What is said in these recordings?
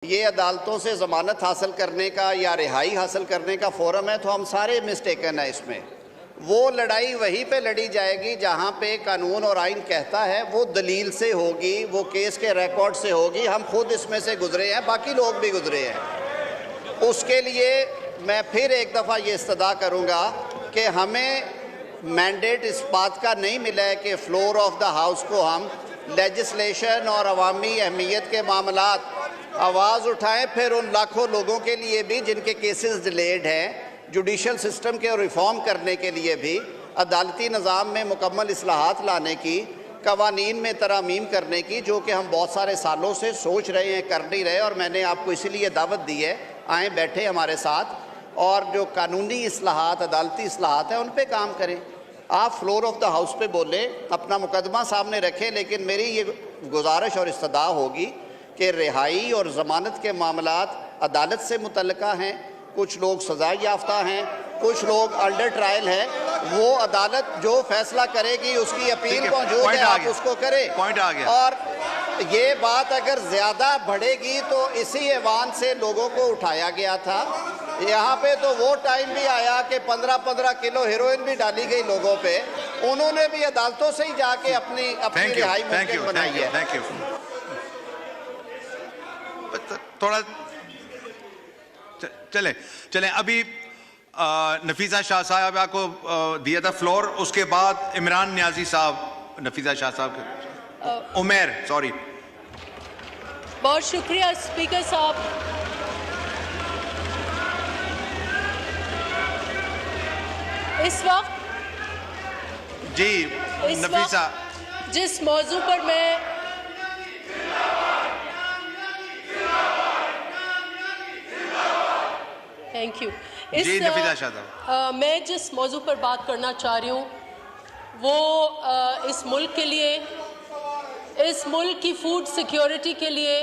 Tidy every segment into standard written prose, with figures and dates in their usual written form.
ये अदालतों से ज़मानत हासिल करने का या रिहाई हासिल करने का फ़ोरम है, तो हम सारे मिस्टेकन हैं इसमें। वो लड़ाई वहीं पे लड़ी जाएगी जहाँ पे कानून और आइन कहता है, वो दलील से होगी, वो केस के रिकॉर्ड से होगी। हम खुद इसमें से गुजरे हैं, बाकी लोग भी गुजरे हैं। उसके लिए मैं फिर एक दफ़ा ये इस्तदा करूँगा कि हमें मैंडेट इस बात का नहीं मिला है कि फ्लोर ऑफ द हाउस को हम लेजिस्लेशन और अवामी अहमियत के मामलात आवाज़ उठाएं, फिर उन लाखों लोगों के लिए भी जिनके केसेस डिलेड हैं, जुडिशल सिस्टम के रिफ़ॉर्म करने के लिए भी, अदालती निज़ाम में मुकम्मल इस्लाहात लाने की, कवानीन में तरामीम करने की, जो कि हम बहुत सारे सालों से सोच रहे हैं, कर नहीं रहे। और मैंने आपको इसीलिए दावत दी है, आएँ बैठे हमारे साथ और जो कानूनी इस्लाहात, अदालती इस्लाहात हैं, उन पर काम करें। आप फ्लोर ऑफ द हाउस पे बोलें, अपना मुकदमा सामने रखें, लेकिन मेरी ये गुजारिश और इस्तदा होगी कि रिहाई और ज़मानत के मामलात अदालत से मुतल्लिका हैं। कुछ लोग सज़ा याफ्ता हैं, कुछ लोग अंडर ट्रायल हैं। वो अदालत जो फैसला करेगी, उसकी अपील मौजूद है, आप उसको करें। पॉइंट आ गया। और ये बात अगर ज़्यादा बढ़ेगी तो इसी ऐवान से लोगों को उठाया गया था। यहाँ पे तो वो टाइम भी आया कि 15-15 किलो हेरोइन भी डाली गई लोगों पे। उन्होंने भी अदालतों से ही जाके अपनी रिहाई मुमकिन बनाई है। Thank you. थोड़ा चले अभी नफीसा शाह साहब आपको दिया था फ्लोर, उसके बाद इमरान न्याजी साहब, नफीसा शाह साहब के उमेर, सॉरी। बहुत शुक्रिया स्पीकर साहब। इस वक्त जी नफीसा, जिस मौजू पर मैं थैंक यू मैं जिस मौजू पर बात करना चाह रही हूँ वो इस मुल्क के लिए, इस मुल्क की फूड सिक्योरिटी के लिए,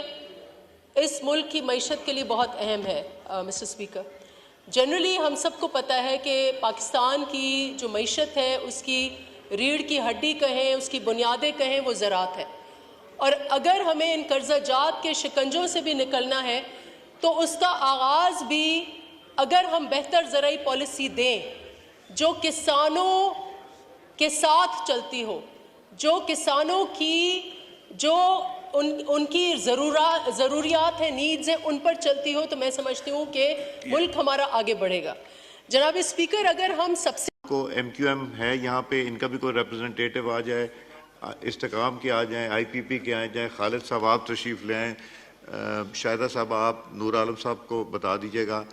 इस मुल्क की मईशत के लिए बहुत अहम है। मिस्टर स्पीकर, जनरली हम सबको पता है कि पाकिस्तान की जो मईशत है, उसकी रीढ़ की हड्डी कहें, उसकी बुनियादें कहें, वो ज़राअत है। और अगर हमें इन कर्ज़ाजात के शिकंजों से भी निकलना है तो उसका आगाज़ भी अगर हम बेहतर ज़राई पॉलिसी दें जो किसानों के साथ चलती हो, जो किसानों की जो उनकी ज़रूरियात है, नीड्स है, उन पर चलती हो, तो मैं समझती हूँ कि मुल्क हमारा आगे बढ़ेगा। जनाब स्पीकर, अगर हम सबसे को MQM है यहाँ पे, इनका भी कोई रिप्रेजेंटेटिव आ जाए, इस्तेकाम के आ जाएँ, IPP के आ जाएँ, खालिद साहब आप तशरीफ़ ले आएँ, शाहिदा साहब आप नूर आलम साहब को बता दीजिएगा,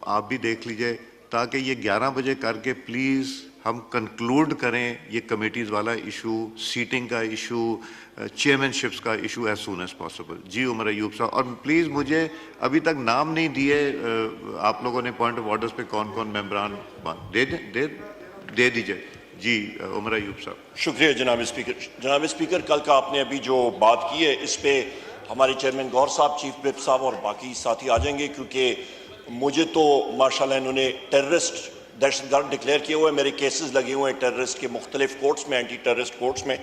आप भी देख लीजिए, ताकि ये 11 बजे करके प्लीज़ हम कंक्लूड करें ये कमेटीज़ वाला इशू, सीटिंग का इशू, चेयरमैनशिप्स का issue as soon as possible. जी उमर अयूब साहब, और प्लीज़ मुझे अभी तक नाम नहीं दिए आप लोगों ने पॉइंट ऑफ ऑर्डर्स पे कौन कौन मेंबरान दे दीजिए। जी उमर अयूब साहब। शुक्रिया जनाब स्पीकर। जनाब स्पीकर, कल का आपने अभी जो बात की है, इस पर हमारे चेयरमैन गौर साहब, चीफ विप साहब और बाकी साथी आ जाएंगे, क्योंकि मुझे तो माशाल्लाह इन्होंने टेररिस्ट, दहशतगर्द डिक्लेयर किए हुए, मेरे केसेस लगे हुए हैं टेररिस्ट के मुख्तलिफ कोर्ट्स में, एंटी टेररिस्ट कोर्ट्स में,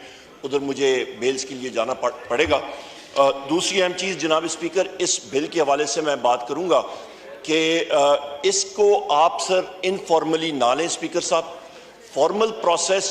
उधर मुझे बेल्स के लिए जाना पड़ेगा। दूसरी अहम चीज़ जनाब स्पीकर, इस बिल के हवाले से मैं बात करूँगा कि इसको आप सर इनफॉर्मली ना लें स्पीकर साहब। Formal process